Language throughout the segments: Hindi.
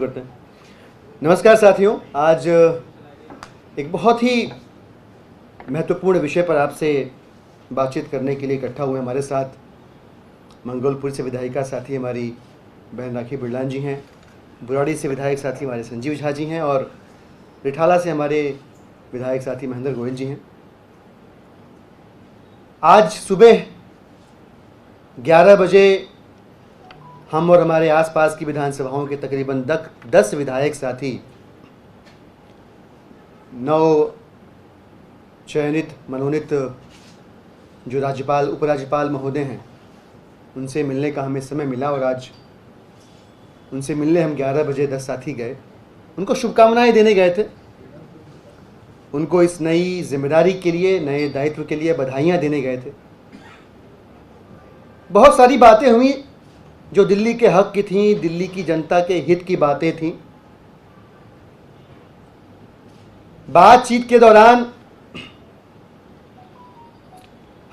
करते हैं। नमस्कार साथियों, आज एक बहुत ही महत्वपूर्ण विषय पर आपसे बातचीत करने के लिए इकट्ठा हुए हमारे साथ मंगोलपुर से विधायिका साथी हमारी बहन राखी बिरलान जी हैं, बुराड़ी से विधायक साथी हमारे संजीव झा जी हैं और रिठाला से हमारे विधायक साथी महेंद्र गोयल जी हैं। आज सुबह 11 बजे हम और हमारे आसपास की विधानसभाओं के तकरीबन 10 विधायक साथी 9 चयनित मनोनीत जो राज्यपाल उपराज्यपाल महोदय हैं उनसे मिलने का हमें समय मिला और आज उनसे मिलने हम 11 बजे 10 साथी गए। उनको शुभकामनाएं देने गए थे, उनको इस नई जिम्मेदारी के लिए, नए दायित्व के लिए बधाइयां देने गए थे। बहुत सारी बातें हुई जो दिल्ली के हक की थीं, दिल्ली की जनता के हित की बातें थीं। बातचीत के दौरान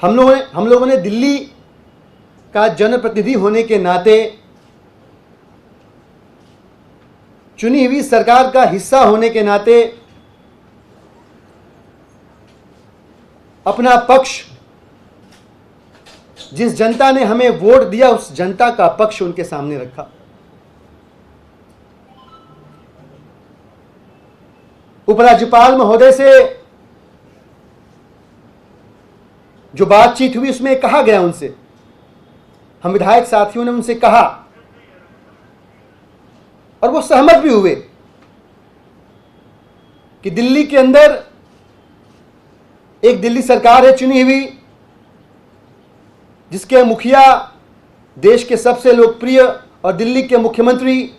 हम लोगों ने दिल्ली का जनप्रतिनिधि होने के नाते, चुनी हुई सरकार का हिस्सा होने के नाते अपना पक्ष, जिस जनता ने हमें वोट दिया उस जनता का पक्ष उनके सामने रखा। उपराज्यपाल महोदय से जो बातचीत हुई उसमें कहा गया, उनसे हम विधायक साथियों ने उनसे कहा और वो सहमत भी हुए कि दिल्ली के अंदर एक दिल्ली सरकार है चुनी हुई, जिसके मुखिया देश के सबसे लोकप्रिय और दिल्ली के मुख्यमंत्री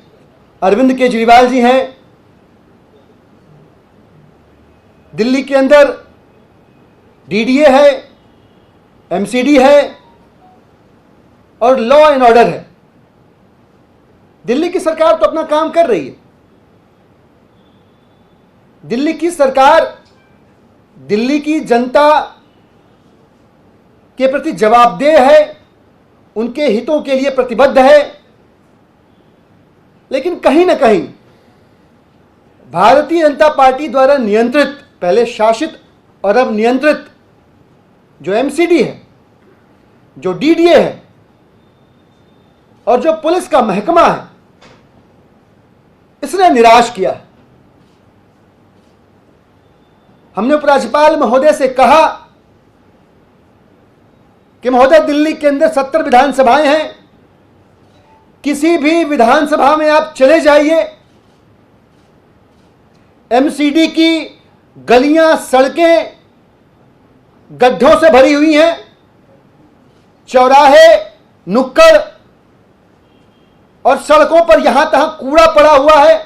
अरविंद केजरीवाल जी हैं। दिल्ली के अंदर डीडीए है, एमसीडी है और लॉ एंड ऑर्डर है। दिल्ली की सरकार तो अपना काम कर रही है। दिल्ली की सरकार दिल्ली की जनता के प्रति जवाबदेह है, उनके हितों के लिए प्रतिबद्ध है। लेकिन कहीं ना कहीं भारतीय जनता पार्टी द्वारा नियंत्रित, पहले शासित और अब नियंत्रित जो एमसीडी है, जो डीडीए है और जो पुलिस का महकमा है, इसने निराश किया है। हमने उपराज्यपाल महोदय से कहा कि महोदय, दिल्ली के अंदर 70 विधानसभाएं हैं, किसी भी विधानसभा में आप चले जाइए, एमसीडी की गलियां, सड़कें गड्ढों से भरी हुई हैं, चौराहे, नुक्कड़ और सड़कों पर यहां तहां कूड़ा पड़ा हुआ है।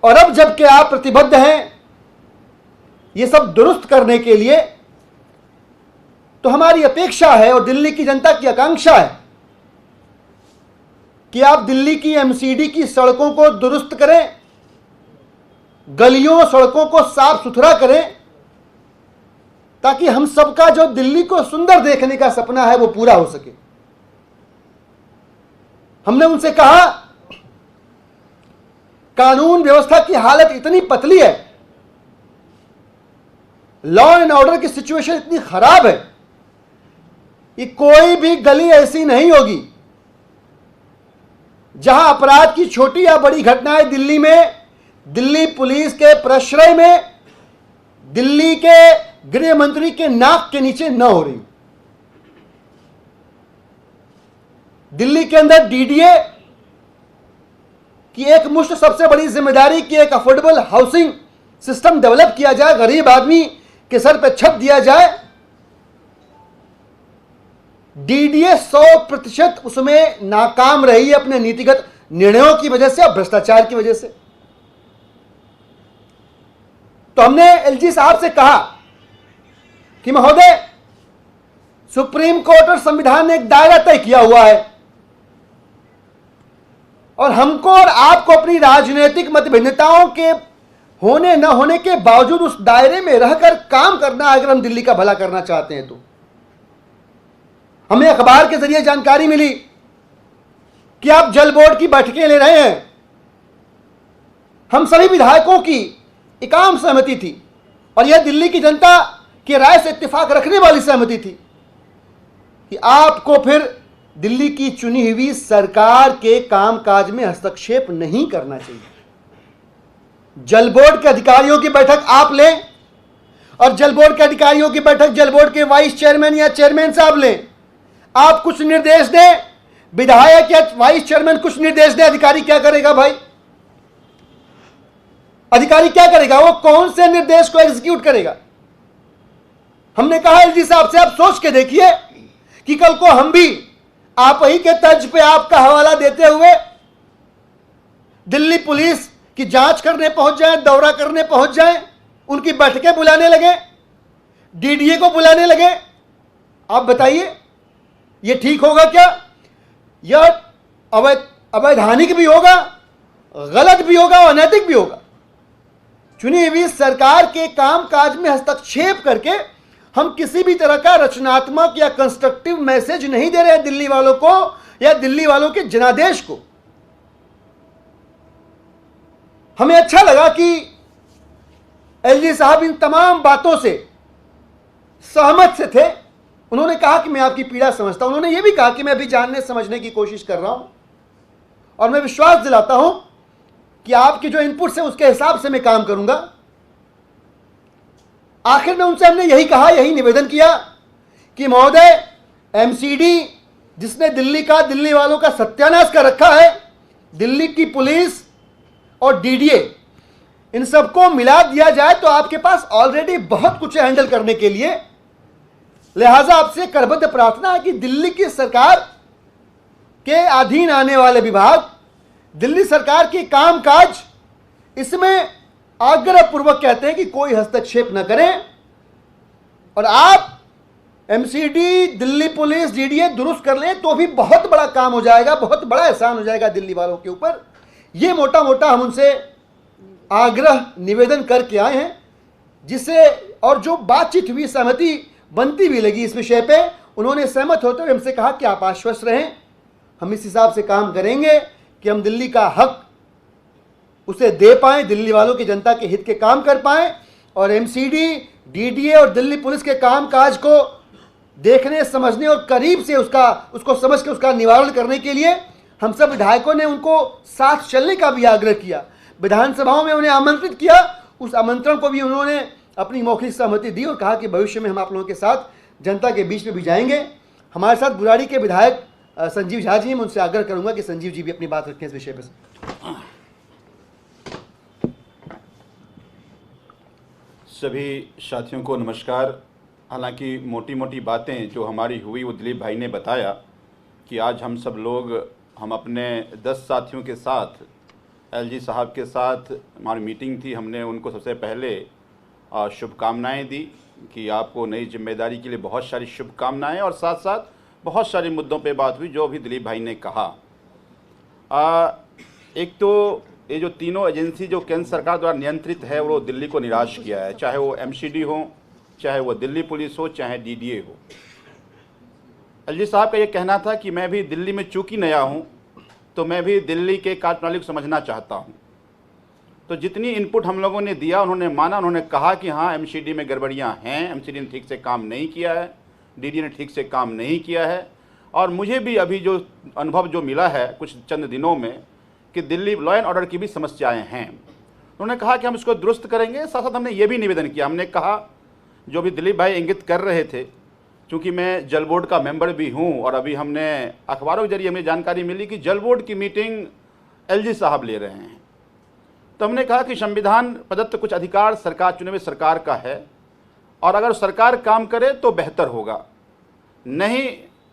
और अब जबकि आप प्रतिबद्ध हैं ये सब दुरुस्त करने के लिए, तो हमारी अपेक्षा है और दिल्ली की जनता की आकांक्षा है कि आप दिल्ली की एमसीडी की सड़कों को दुरुस्त करें, गलियों सड़कों को साफ सुथरा करें, ताकि हम सबका जो दिल्ली को सुंदर देखने का सपना है वो पूरा हो सके। हमने उनसे कहा, कानून व्यवस्था की हालत इतनी पतली है, लॉ एंड ऑर्डर की सिचुएशन इतनी खराब है कि कोई भी गली ऐसी नहीं होगी जहां अपराध की छोटी या बड़ी घटनाएं दिल्ली में, दिल्ली पुलिस के प्रश्रय में, दिल्ली के गृह मंत्री के नाक के नीचे न हो रही। दिल्ली के अंदर डीडीए की एक मुश्त सबसे बड़ी जिम्मेदारी कि एक अफोर्डेबल हाउसिंग सिस्टम डेवलप किया जाए, गरीब आदमी के सर पर छत दिया जाए। डीडीए 100% उसमें नाकाम रही है अपने नीतिगत निर्णयों की वजह से और भ्रष्टाचार की वजह से। तो हमने एलजी साहब से कहा कि महोदय, सुप्रीम कोर्ट और संविधान ने एक दायरा तय किया हुआ है और हमको और आपको अपनी राजनीतिक मतभिन्नताओं के होने न होने के बावजूद उस दायरे में रहकर काम करना है, अगर हम दिल्ली का भला करना चाहते हैं तो। हमें अखबार के जरिए जानकारी मिली कि आप जल बोर्ड की बैठकें ले रहे हैं। हम सभी विधायकों की एक आम सहमति थी और यह दिल्ली की जनता की राय से इत्तेफाक रखने वाली सहमति थी कि आपको फिर दिल्ली की चुनी हुई सरकार के कामकाज में हस्तक्षेप नहीं करना चाहिए। जल बोर्ड के अधिकारियों की बैठक आप लें और जल बोर्ड के अधिकारियों की बैठक जल बोर्ड के वाइस चेयरमैन या चेयरमैन साहब लें। आप कुछ निर्देश दें, विधायक या वाइस चेयरमैन कुछ निर्देश दें, अधिकारी क्या करेगा भाई? अधिकारी क्या करेगा? वो कौन से निर्देश को एग्जीक्यूट करेगा? हमने कहा एलजी साहब से आप सोच के देखिए कि कल को हम भी आप ही के तर्ज पे आपका हवाला देते हुए दिल्ली पुलिस की जांच करने पहुंच जाए, दौरा करने पहुंच जाए, उनकी बैठकें बुलाने लगे, डीडीए को बुलाने लगे। आप बताइए ये ठीक होगा क्या? यह अवैधानिक भी होगा, गलत भी होगा, अनैतिक भी होगा। चुनी हुई सरकार के कामकाज में हस्तक्षेप करके हम किसी भी तरह का रचनात्मक या कंस्ट्रक्टिव मैसेज नहीं दे रहे हैं दिल्ली वालों को या दिल्ली वालों के जनादेश को। हमें अच्छा लगा कि एलजी साहब इन तमाम बातों से सहमत से थे। उन्होंने कहा कि मैं आपकी पीड़ा समझता हूं। उन्होंने यह भी कहा कि मैं भी जानने समझने की कोशिश कर रहा हूं और मैं विश्वास दिलाता हूं कि आपके जो इनपुट्स है उसके हिसाब से मैं काम करूंगा। आखिर में उनसे हमने यही कहा, यही निवेदन किया कि महोदय, एमसीडी जिसने दिल्ली वालों का सत्यानाश कर रखा है, दिल्ली की पुलिस और डीडीए, इन सबको मिला दिया जाए तो आपके पास ऑलरेडी बहुत कुछ है हैंडल करने के लिए। लिहाजा आपसे करबद्ध प्रार्थना है कि दिल्ली की सरकार के अधीन आने वाले विभाग, दिल्ली सरकार की कामकाज, इसमें आग्रहपूर्वक कहते हैं कि कोई हस्तक्षेप न करें और आप एमसीडी, दिल्ली पुलिस, डीडीए दुरुस्त कर लें तो भी बहुत बड़ा काम हो जाएगा, बहुत बड़ा एहसान हो जाएगा दिल्ली वालों के ऊपर। ये मोटा मोटा हम उनसे आग्रह निवेदन करके आए हैं, जिससे और जो बातचीत हुई, सहमति बनती भी लगी इस विषय पे। उन्होंने सहमत होते हुए हमसे कहा कि आप आश्वस्त रहें, हम इस हिसाब से काम करेंगे कि हम दिल्ली का हक उसे दे पाएं, दिल्ली वालों की जनता के हित के काम कर पाएं और एमसीडी, डीडीए और दिल्ली पुलिस के कामकाज को देखने, समझने और करीब से उसको समझ के उसका निवारण करने के लिए हम सब विधायकों ने उनको साथ चलने का भी आग्रह किया। विधानसभाओं में उन्हें आमंत्रित किया, उस आमंत्रण को भी उन्होंने अपनी मौखिक सहमति दी और कहा कि भविष्य में हम आप लोगों के साथ जनता के बीच में भी जाएंगे। हमारे साथ बुराड़ी के विधायक संजीव झा जी हैं, मैं उनसे आग्रह करूंगा कि संजीव जी भी अपनी बात रखें इस विषय पर। सभी साथियों को नमस्कार। हालांकि मोटी मोटी बातें जो हमारी हुई वो दिलीप भाई ने बताया कि आज हम सब लोग, हम अपने 10 साथियों के साथ, एलजी साहब के साथ हमारी मीटिंग थी। हमने उनको सबसे पहले शुभकामनाएं दी कि आपको नई जिम्मेदारी के लिए बहुत सारी शुभकामनाएं, और साथ साथ बहुत सारे मुद्दों पे बात हुई जो भी दिलीप भाई ने कहा। एक तो ये जो तीनों एजेंसी जो केंद्र सरकार द्वारा नियंत्रित है वो दिल्ली को निराश किया है, चाहे वो एमसीडी हो, चाहे वो दिल्ली पुलिस हो, चाहे डीडीए हो। एलजी साहब का ये कहना था कि मैं भी दिल्ली में चूंकि नया हूँ तो मैं भी दिल्ली के कार्यप्रणाली को समझना चाहता हूँ। तो जितनी इनपुट हम लोगों ने दिया उन्होंने माना। उन्होंने कहा कि हाँ, एमसीडी में गड़बड़ियाँ हैं, एमसीडी ने ठीक से काम नहीं किया है, डीडीए ने ठीक से काम नहीं किया है। और मुझे भी अभी जो अनुभव जो मिला है कुछ चंद दिनों में कि दिल्ली लॉ एंड ऑर्डर की भी समस्याएं हैं। उन्होंने कहा कि हम इसको दुरुस्त करेंगे। साथ साथ हमने ये भी निवेदन किया, हमने कहा जो भी दिलीप भाई इंगित कर रहे थे, क्योंकि मैं जल बोर्ड का मेंबर भी हूं और अभी हमने अखबारों के जरिए हमें जानकारी मिली कि जल बोर्ड की मीटिंग एलजी साहब ले रहे हैं। तो हमने कहा कि संविधान प्रदत्त कुछ अधिकार सरकार, चुने हुए सरकार का है, और अगर सरकार काम करे तो बेहतर होगा, नहीं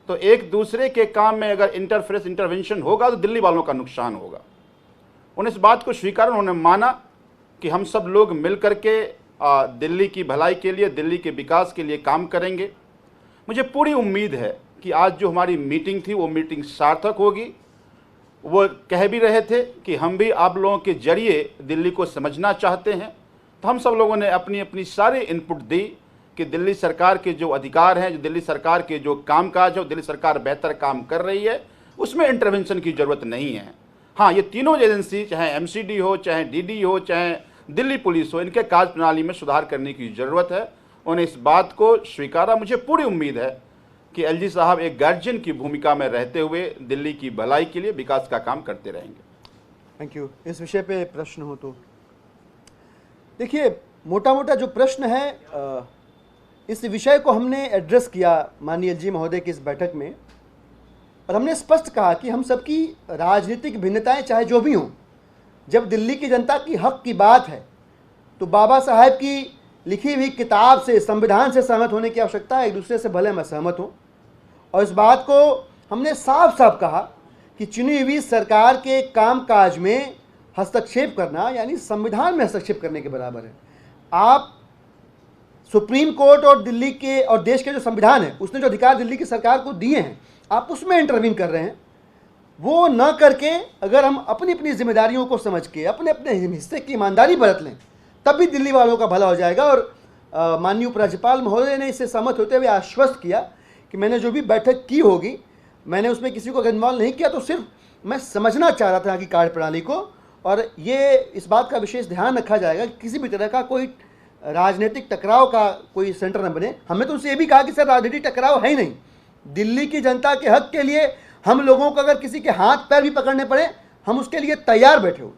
तो एक दूसरे के काम में अगर इंटरवेंशन होगा तो दिल्ली वालों का नुकसान होगा। उन्होंने इस बात को स्वीकार, उन्होंने माना कि हम सब लोग मिल करके दिल्ली की भलाई के लिए, दिल्ली के विकास के लिए काम करेंगे। मुझे पूरी उम्मीद है कि आज जो हमारी मीटिंग थी वो मीटिंग सार्थक होगी। वो कह भी रहे थे कि हम भी आप लोगों के जरिए दिल्ली को समझना चाहते हैं। तो हम सब लोगों ने अपनी अपनी सारी इनपुट दी कि दिल्ली सरकार के जो अधिकार हैं, जो दिल्ली सरकार के जो कामकाज है, वो दिल्ली सरकार बेहतर काम कर रही है, उसमें इंटरवेंशन की ज़रूरत नहीं है। हाँ, ये तीनों एजेंसी, चाहे एमसीडी हो, चाहे डीडी हो, चाहे दिल्ली पुलिस हो, इनके कार्यप्रणाली में सुधार करने की ज़रूरत है। उन्हें इस बात को स्वीकारा। मुझे पूरी उम्मीद है कि एलजी साहब एक गार्जियन की भूमिका में रहते हुए दिल्ली की भलाई के लिए विकास का काम करते रहेंगे। Thank you. इस विषय पे प्रश्न हो तो देखिए, मोटा मोटा जो प्रश्न है, इस विषय को हमने एड्रेस किया माननीय एलजी महोदय की इस बैठक में, और हमने स्पष्ट कहा कि हम सबकी राजनीतिक भिन्नताएं चाहे जो भी हों, जब दिल्ली की जनता की हक की बात है तो बाबा साहब की लिखी हुई किताब से, संविधान से सहमत होने की आवश्यकता है। एक दूसरे से भले मैं सहमत हूँ, और इस बात को हमने साफ साफ कहा कि चुनी हुई सरकार के कामकाज में हस्तक्षेप करना यानी संविधान में हस्तक्षेप करने के बराबर है। आप सुप्रीम कोर्ट और दिल्ली के और देश के जो संविधान है, उसने जो अधिकार दिल्ली की सरकार को दिए हैं, आप उसमें इंटरवीन कर रहे हैं। वो न करके अगर हम अपनी अपनी जिम्मेदारियों को समझ के अपने अपने हिस्से की ईमानदारी बरत लें, तब भी दिल्ली वालों का भला हो जाएगा। और माननीय उपराज्यपाल महोदय ने इससे सहमत होते हुए आश्वस्त किया कि मैंने जो भी बैठक की होगी, मैंने उसमें किसी को इन्वॉल्व नहीं किया, तो सिर्फ मैं समझना चाह रहा था कि कार्यप्रणाली को, और ये इस बात का विशेष ध्यान रखा जाएगा कि किसी भी तरह का कोई राजनीतिक टकराव का कोई सेंटर न बने। हमने तो उनसे ये भी कहा कि सर, राजनीतिक टकराव है ही नहीं। दिल्ली की जनता के हक के लिए हम लोगों को अगर किसी के हाथ पैर भी पकड़ने पड़े, हम उसके लिए तैयार बैठे हुए।